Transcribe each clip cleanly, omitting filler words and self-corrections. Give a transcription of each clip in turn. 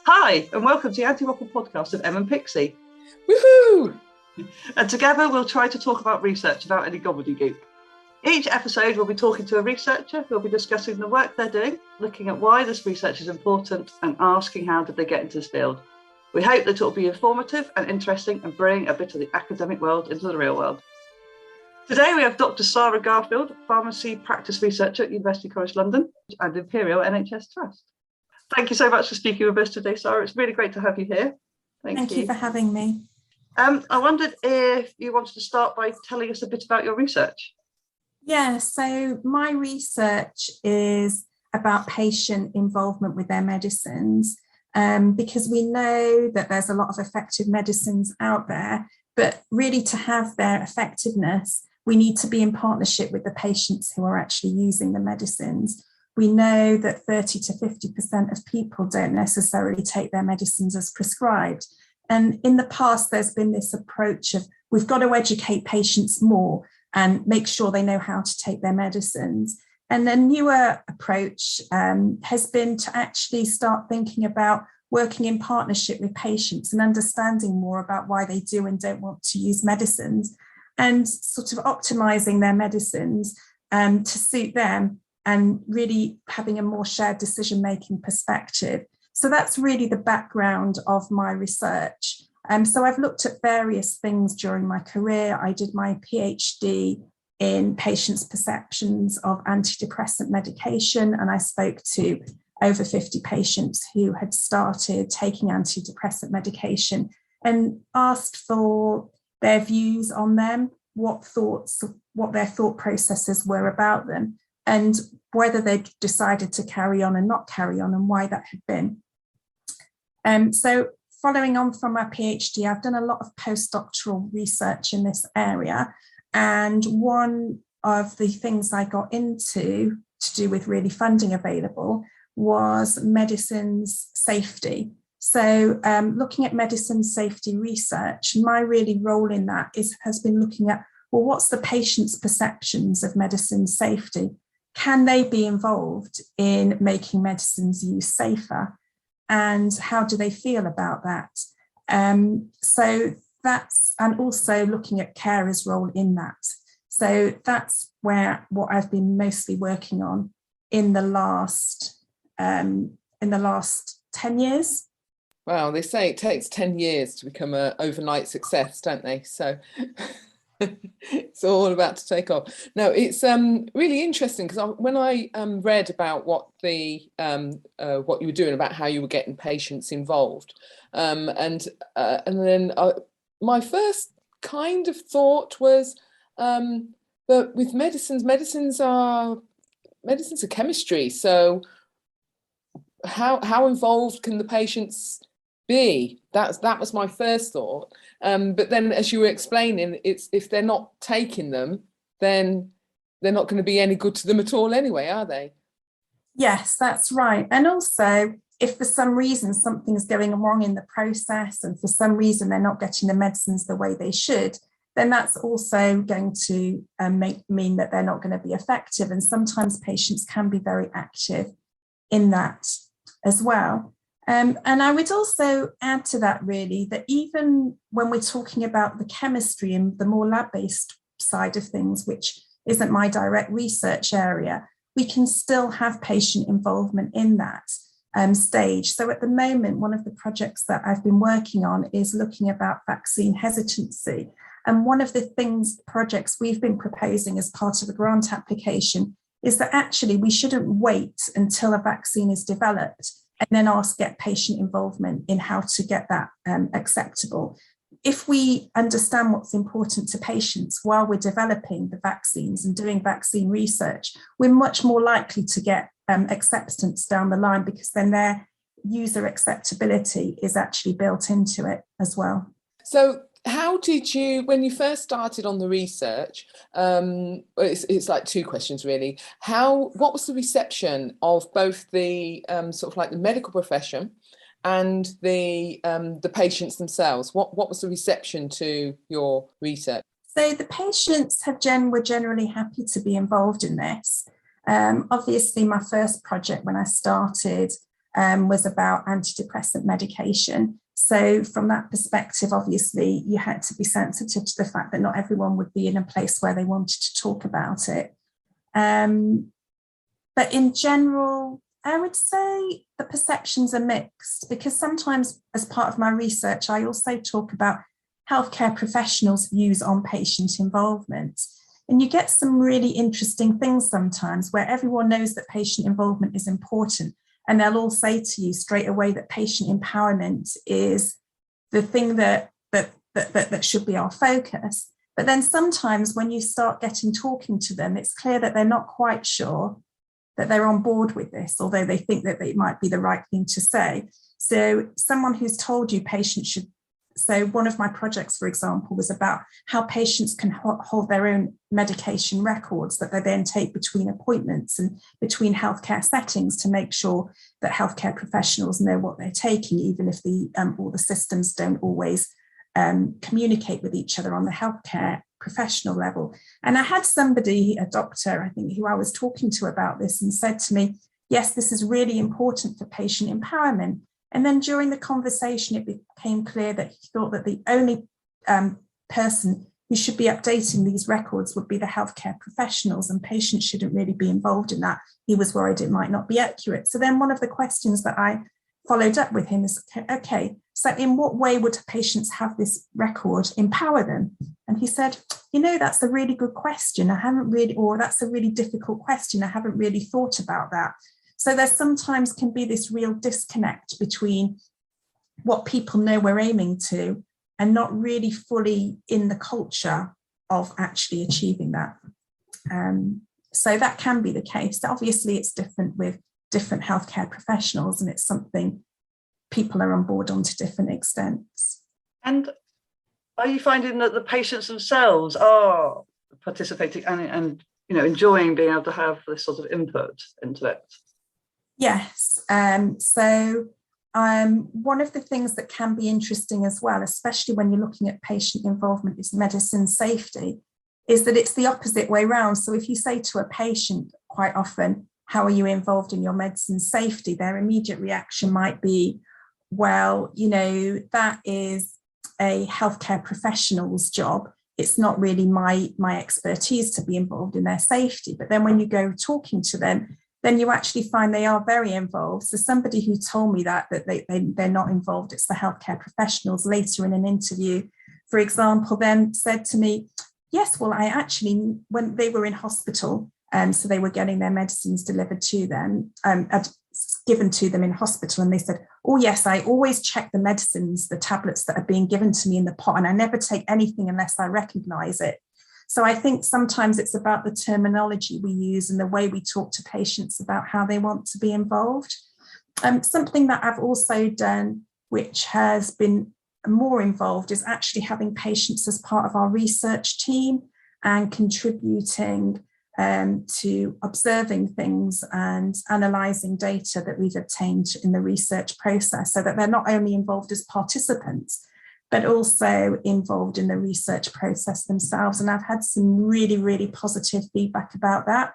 Hi, and welcome to the Anti-Waffle podcast of Em and Pixie. Woohoo! And together we'll try to talk about research without any gobbledygook. Each episode we'll be talking to a researcher who'll be discussing the work they're doing, looking at why this research is important, and asking how did they get into this field. We hope that it will be informative and interesting and bring a bit of the academic world into the real world. Today we have Dr. Sara Garfield, pharmacy practice researcher at University College London and Imperial NHS Trust. Thank you so much for speaking with us today, Sara. It's really great to have you here. Thank you for having me. I wondered if you wanted to start by telling us a bit about your research. Yeah, so my research is about patient involvement with their medicines, because we know that there's a lot of effective medicines out there, but really to have their effectiveness, we need to be in partnership with the patients who are actually using the medicines. We know that 30 to 50% of people don't necessarily take their medicines as prescribed. And in the past, there's been this approach of we've got to educate patients more and make sure they know how to take their medicines. And the newer approach has been to actually start thinking about working in partnership with patients and understanding more about why they do and don't want to use medicines and sort of optimizing their medicines to suit them and really having a more shared decision-making perspective. So that's really the background of my research. So I've looked at various things during my career. I did my PhD in patients' perceptions of antidepressant medication, and I spoke to over 50 patients who had started taking antidepressant medication and asked for their views on them, what their thought processes were about them, and whether they decided to carry on and not carry on and why that had been. So following on from my PhD, I've done a lot of postdoctoral research in this area. And one of the things I got into to do with really funding available was medicines safety. So looking at medicine safety research, my really role in that has been looking at, well, what's the patient's perceptions of medicine safety? Can they be involved in making medicines use safer? And how do they feel about that? So that's, and also looking at carers' role in that. So that's what I've been mostly working on in the last 10 years. Wow, they say it takes 10 years to become an overnight success, don't they? So it's all about to take off. No, it's really interesting because when I read about what you were doing, about how you were getting patients involved, and then my first kind of thought was, but with medicines are chemistry. So how involved can the patients be? That was my first thought. But then, as you were explaining, it's if they're not taking them, then they're not going to be any good to them at all anyway, are they? Yes, that's right. And also, if for some reason something's going wrong in the process and for some reason they're not getting the medicines the way they should, then that's also going to mean that they're not going to be effective. And sometimes patients can be very active in that as well. And I would also add to that, really, that even when we're talking about the chemistry and the more lab-based side of things, which isn't my direct research area, we can still have patient involvement in that stage. So at the moment, one of the projects that I've been working on is looking about vaccine hesitancy. And one of the projects we've been proposing as part of a grant application is that actually we shouldn't wait until a vaccine is developed and then get patient involvement in how to get that acceptable. If we understand what's important to patients while we're developing the vaccines and doing vaccine research, we're much more likely to get acceptance down the line, because then their user acceptability is actually built into it as well. So how did you, when you first started on the research, it's like two questions really. What was the reception of both the sort of like the medical profession and the patients themselves? What was the reception to your research? So the patients were generally happy to be involved in this. Obviously, my first project when I started, was about antidepressant medication. So from that perspective, obviously, you had to be sensitive to the fact that not everyone would be in a place where they wanted to talk about it. But in general, I would say the perceptions are mixed, because sometimes as part of my research, I also talk about healthcare professionals' views on patient involvement. And you get some really interesting things sometimes where everyone knows that patient involvement is important. And they'll all say to you straight away that patient empowerment is the thing that should be our focus. But then sometimes when you start talking to them, it's clear that they're not quite sure that they're on board with this, although they think that it might be the right thing to say. So someone who's told you patients should, so one of my projects, for example, was about how patients can hold their own medication records that they then take between appointments and between healthcare settings to make sure that healthcare professionals know what they're taking, even if all the systems don't always communicate with each other on the healthcare professional level. And I had somebody, a doctor, I think, who I was talking to about this and said to me, yes, this is really important for patient empowerment. And then during the conversation, it became clear that he thought that the only person who should be updating these records would be the healthcare professionals, and patients shouldn't really be involved in that. He was worried it might not be accurate. So then one of the questions that I followed up with him is, okay, so in what way would patients have this record empower them? And he said, that's a really good question. That's a really difficult question. I haven't really thought about that. So there sometimes can be this real disconnect between what people know we're aiming to and not really fully in the culture of actually achieving that. So that can be the case. Obviously, it's different with different healthcare professionals, and it's something people are on board on to different extents. And are you finding that the patients themselves are participating and enjoying being able to have this sort of input into it? Yes. So one of the things that can be interesting as well, especially when you're looking at patient involvement, is medicine safety, is that it's the opposite way around. So if you say to a patient quite often, how are you involved in your medicine safety? Their immediate reaction might be, well, that is a healthcare professional's job. It's not really my expertise to be involved in their safety. But then when you go talking to them, then you actually find they are very involved. So somebody who told me that they're not involved, it's the healthcare professionals, later in an interview, for example, then said to me, yes, well, I actually, when they were in hospital, so they were getting their medicines delivered to them, given to them in hospital, and they said, oh yes, I always check the medicines, the tablets that are being given to me in the pot, and I never take anything unless I recognize it. So I think sometimes it's about the terminology we use and the way we talk to patients about how they want to be involved. Something that I've also done, which has been more involved, is actually having patients as part of our research team and contributing to observing things and analysing data that we've obtained in the research process, so that they're not only involved as participants, but also involved in the research process themselves. And I've had some really, really positive feedback about that.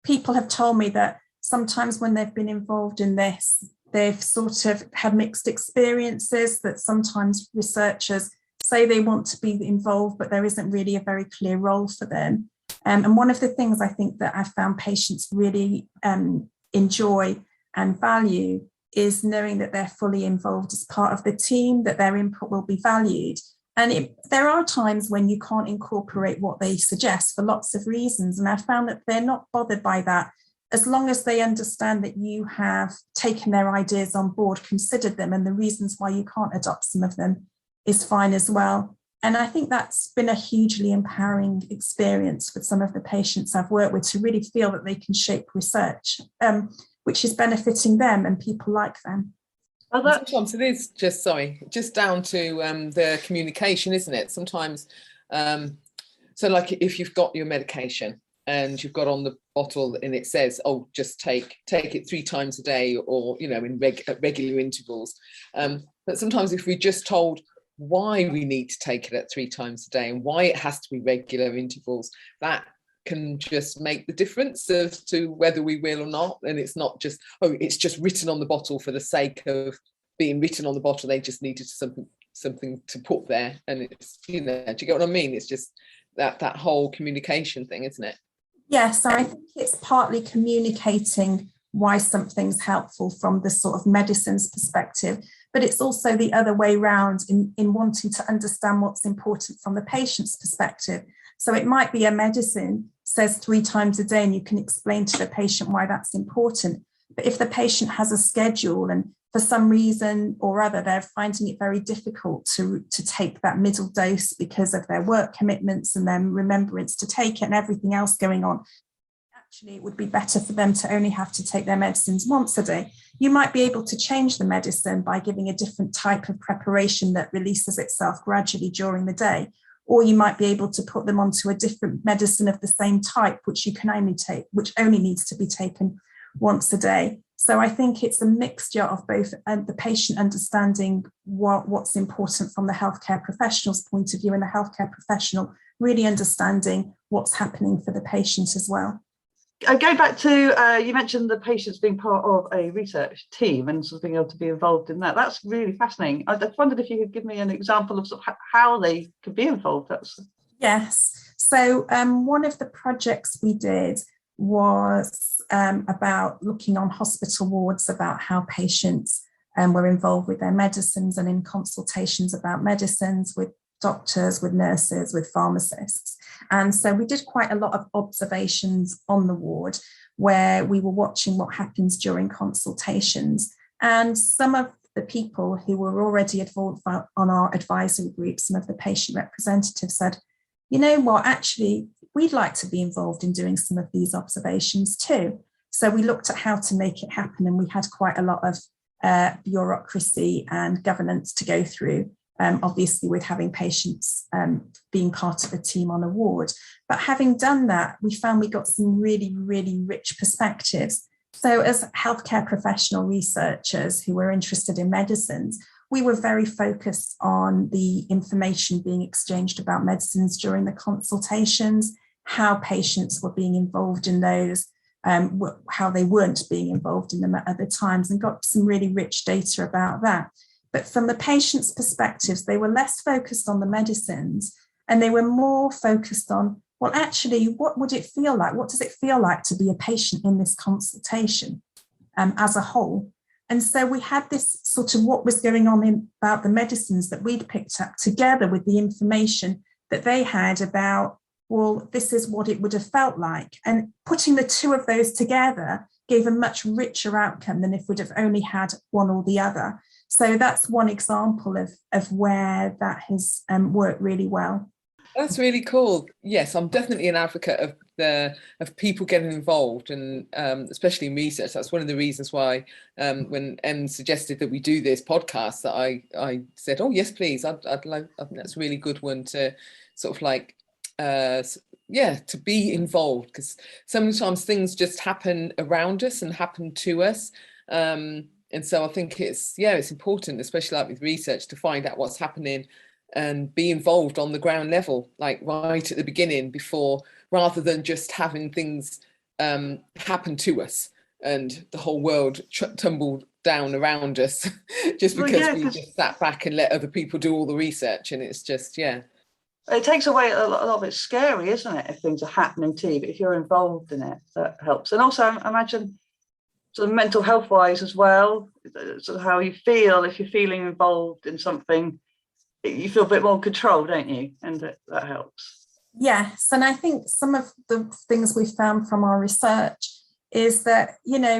People have told me that sometimes when they've been involved in this, they've sort of had mixed experiences, that sometimes researchers say they want to be involved, but there isn't really a very clear role for them. And one of the things I think that I've found patients really enjoy and value is knowing that they're fully involved as part of the team, that their input will be valued. And there are times when you can't incorporate what they suggest for lots of reasons. And I found that they're not bothered by that, as long as they understand that you have taken their ideas on board, considered them, and the reasons why you can't adopt some of them is fine as well. And I think that's been a hugely empowering experience with some of the patients I've worked with, to really feel that they can shape research, which is benefiting them and people like them. Sometimes it is just down to the communication, isn't it? Sometimes, so like if you've got your medication and you've got on the bottle and it says, oh, just take it 3 times a day, or, in regular intervals. But sometimes if we just told why we need to take it at 3 times a day and why it has to be regular intervals, that can just make the difference as to whether we will or not. And it's not just, oh, it's just written on the bottle for the sake of being written on the bottle. They just needed something to put there. And it's, do you get what I mean? It's just that whole communication thing, isn't it? Yes, I think it's partly communicating why something's helpful from the sort of medicines perspective, but it's also the other way around in wanting to understand what's important from the patient's perspective. So it might be a medicine says 3 times a day and you can explain to the patient why that's important. But if the patient has a schedule and for some reason or other, they're finding it very difficult to take that middle dose because of their work commitments and then remembrance to take it and everything else going on, actually it would be better for them to only have to take their medicines once a day. You might be able to change the medicine by giving a different type of preparation that releases itself gradually during the day. Or you might be able to put them onto a different medicine of the same type, which you can only take, which only needs to be taken once a day. So I think it's a mixture of both the patient understanding what's important from the healthcare professional's point of view and the healthcare professional really understanding what's happening for the patient as well. Going back to, you mentioned the patients being part of a research team and sort of being able to be involved in that. That's really fascinating. I just wondered if you could give me an example of, sort of how they could be involved. Yes. So one of the projects we did was about looking on hospital wards about how patients were involved with their medicines and in consultations about medicines with doctors, with nurses, with pharmacists. And so we did quite a lot of observations on the ward where we were watching what happens during consultations. And some of the people who were already involved on our advisory group, some of the patient representatives said, you know what, actually, we'd like to be involved in doing some of these observations too. So we looked at how to make it happen, and we had quite a lot of bureaucracy and governance to go through, obviously with having patients being part of a team on a ward. But having done that, we found we got some really, really rich perspectives. So as healthcare professional researchers who were interested in medicines, we were very focused on the information being exchanged about medicines during the consultations, how patients were being involved in those, how they weren't being involved in them at other times, and got some really rich data about that. But from the patient's perspectives, they were less focused on the medicines and they were more focused on, well, actually, what would it feel like? What does it feel like to be a patient in this consultation as a whole? And so we had this sort of what was going on about the medicines that we'd picked up together with the information that they had about, well, this is what it would have felt like. And putting the two of those together gave a much richer outcome than if we'd have only had one or the other. So that's one example of where that has worked really well. That's really cool. Yes, I'm definitely an advocate of people getting involved, and especially in research. That's one of the reasons why when Em suggested that we do this podcast, that I said, oh yes, please. I'd like. I think that's a really good one to sort of like to be involved, because sometimes things just happen around us and happen to us. And so I think it's important, especially like with research, to find out what's happening and be involved on the ground level, like right at the beginning, before, rather than just having things happen to us and the whole world tumble down around us just because we just sat back and let other people do all the research. And it's just, it takes away a lot of it's scary, isn't it, if things are happening to you, but if you're involved in it, that helps. And also I imagine sort of mental health wise as well, sort of how you feel if you're feeling involved in something, you feel a bit more control, don't you? And that helps. Yes, and I think some of the things we found from our research is that,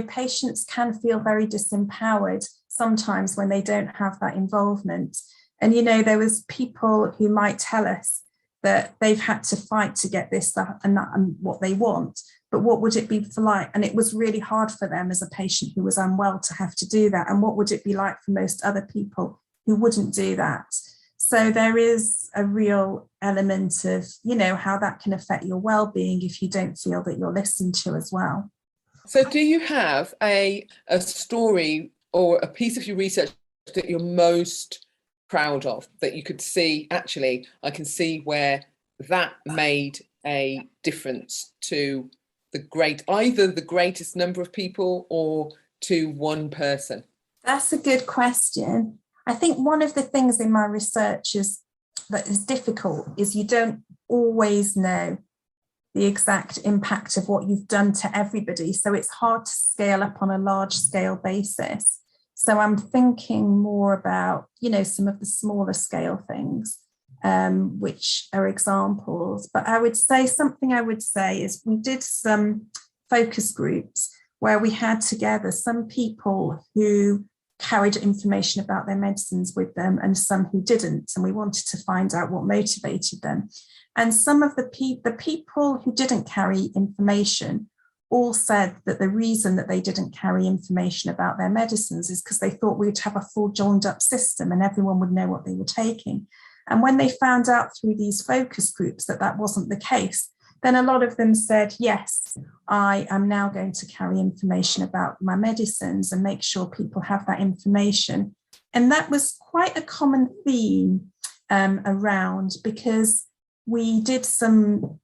patients can feel very disempowered sometimes when they don't have that involvement. And, there was people who might tell us that they've had to fight to get this, that, and what they want. But what would it be for like? And it was really hard for them as a patient who was unwell to have to do that. And what would it be like for most other people who wouldn't do that? So there is a real element of, how that can affect your well-being if you don't feel that you're listened to as well. So do you have a story or a piece of your research that you're most proud of, that you could see, actually, I can see where that made a difference to either the greatest number of people or to one person? That's a good question. I think one of the things in my research that is difficult is you don't always know the exact impact of what you've done to everybody. So it's hard to scale up on a large scale basis. So I'm thinking more about, some of the smaller scale things, which are examples. But I would say is we did some focus groups where we had together some people who carried information about their medicines with them and some who didn't. And we wanted to find out what motivated them. And some of the people who didn't carry information all said that the reason that they didn't carry information about their medicines is because they thought we'd have a full joined up system and everyone would know what they were taking. And when they found out through these focus groups that wasn't the case, then a lot of them said, yes, I am now going to carry information about my medicines and make sure people have that information. And that was quite a common theme around, because we did some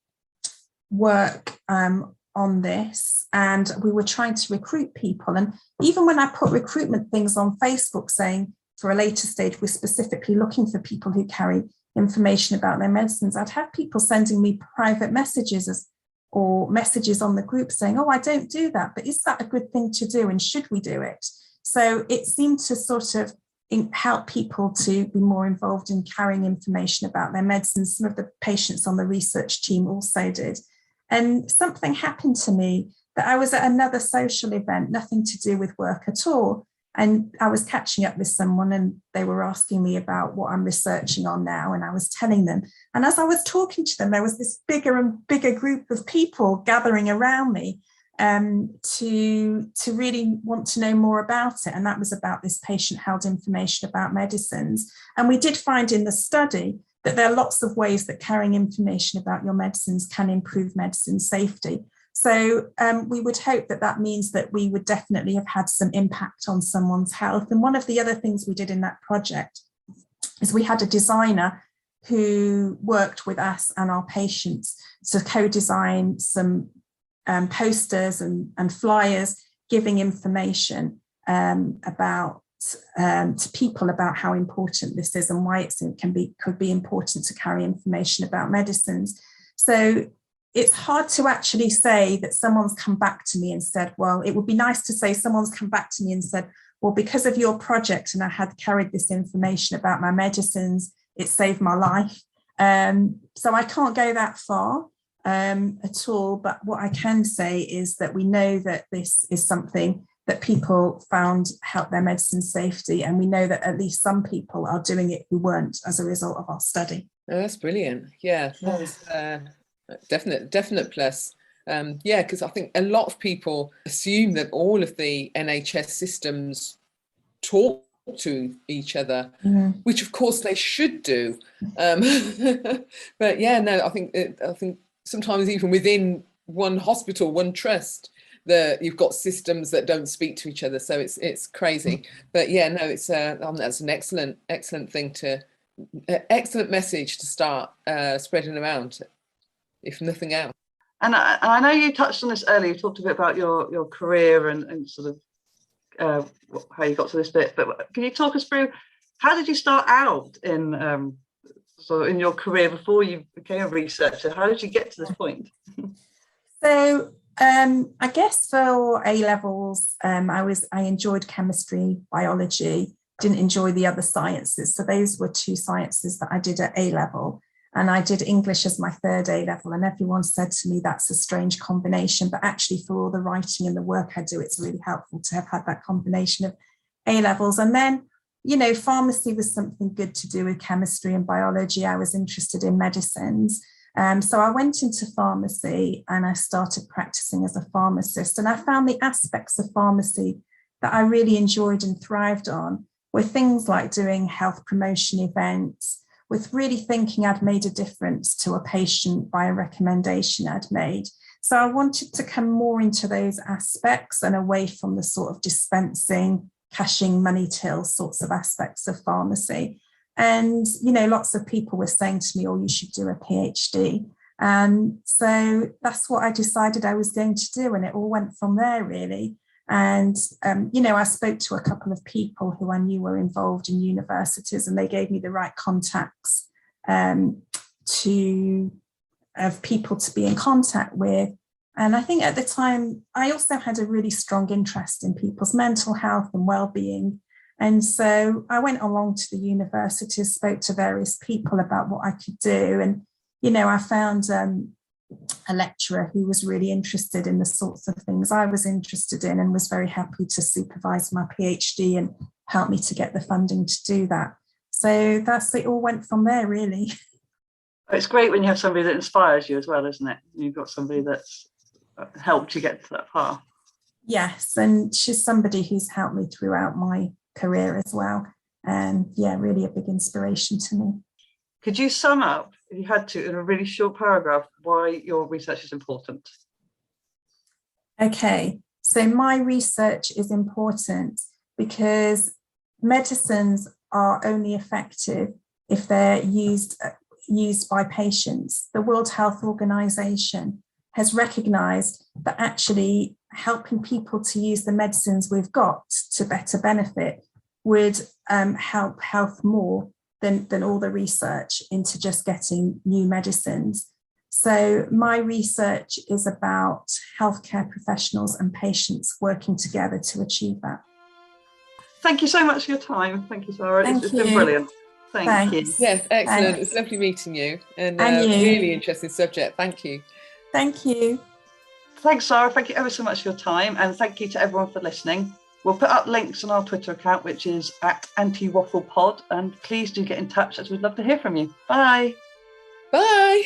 work on this and we were trying to recruit people. And even when I put recruitment things on Facebook saying for a later stage, we're specifically looking for people who carry information about their medicines, I'd have people sending me private messages or messages on the group saying, oh, I don't do that, but is that a good thing to do and should we do it? So it seemed to sort of help people to be more involved in carrying information about their medicines. Some of the patients on the research team also did. And something happened to me that I was at another social event, nothing to do with work at all. And I was catching up with someone and they were asking me about what I'm researching on now. And I was telling them. And as I was talking to them, there was this bigger and bigger group of people gathering around me to really want to know more about it. And that was about this patient-held information about medicines. And we did find in the study that there are lots of ways that carrying information about your medicines can improve medicine safety. So we would hope that means that we would definitely have had some impact on someone's health. And one of the other things we did in that project is we had a designer who worked with us and our patients to co-design some posters and flyers giving information about to people about how important this is and why could be important to carry information about medicines. So it's hard to actually say that someone's come back to me and said, well, it would be nice to say someone's come back to me and said, well, because of your project and I had carried this information about my medicines, it saved my life. So I can't go that far at all. But what I can say is that we know that this is something that people found helped their medicine safety. And we know that at least some people are doing it who weren't as a result of our study. Oh, that's brilliant. Yeah, that's definite plus. Yeah, because I think a lot of people assume that all of the NHS systems talk to each other, which of course they should do. But yeah, no, I think sometimes even within one hospital, one trust, you've got systems that don't speak to each other. So it's crazy. But yeah, no, that's an excellent thing excellent message to start spreading around, if nothing else. And I know you touched on this earlier. You talked a bit about your career and sort of how you got to this bit. But can you talk us through how did you start out in your career before you became a researcher? How did you get to this point? So I guess for A levels, I enjoyed chemistry, biology. Didn't enjoy the other sciences. So those were two sciences that I did at A level. And I did English as my third A level. And everyone said to me, that's a strange combination. But actually, for all the writing and the work I do, it's really helpful to have had that combination of A levels. And then, pharmacy was something good to do with chemistry and biology. I was interested in medicines. So I went into pharmacy and I started practicing as a pharmacist. And I found the aspects of pharmacy that I really enjoyed and thrived on were things like doing health promotion events, with really thinking I'd made a difference to a patient by a recommendation I'd made. So I wanted to come more into those aspects and away from the sort of dispensing, cashing money till sorts of aspects of pharmacy. And, lots of people were saying to me, oh, you should do a PhD. And so that's what I decided I was going to do. And it all went from there, really. And, I spoke to a couple of people who I knew were involved in universities, and they gave me the right contacts of people to be in contact with. And I think at the time, I also had a really strong interest in people's mental health and well-being. And so I went along to the universities, spoke to various people about what I could do. And, I found a lecturer who was really interested in the sorts of things I was interested in, and was very happy to supervise my PhD and help me to get the funding to do that. So it all went from there, really. It's great when you have somebody that inspires you as well, isn't it? You've got somebody that's helped you get to that far. Yes, and she's somebody who's helped me throughout my career as well. And really a big inspiration to me. Could you sum up, if you had to, in a really short paragraph, why your research is important? Okay, so my research is important because medicines are only effective if they're used by patients. The World Health Organization has recognized that actually helping people to use the medicines we've got to better benefit would help health more than all the research into just getting new medicines. So my research is about healthcare professionals and patients working together to achieve that. Thank you so much for your time. Thank you, Sara. It's been brilliant. Thank you. Yes, excellent. Thanks. It's lovely meeting you, and you. really interesting subject. Thank you. Thank you. Thanks, Sara. Thank you ever so much for your time. And thank you to everyone for listening. We'll put up links on our Twitter account, which is @Anti-Waffle Pod. And please do get in touch, as we'd love to hear from you. Bye. Bye.